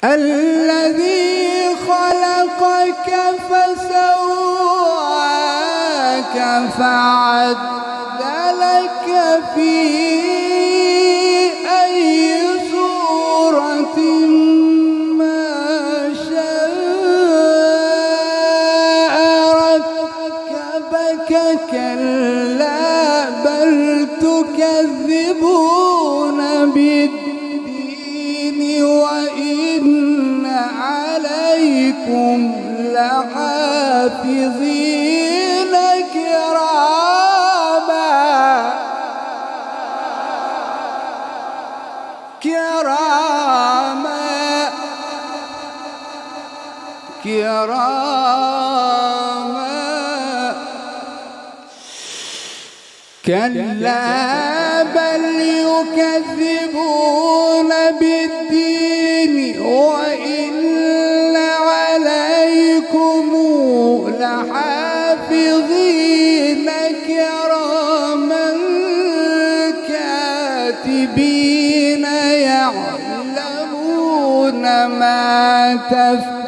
الذي خلقك فسواك فعدلك في أي صورة ما شاء ركبك. كلا بل تكذبون بالدين وإن عليكم لحافظين كراما. كلا بل يكذبون بالدين وإن عليكم لحافظين كراما كاتبين يعلمون ما تفعلون.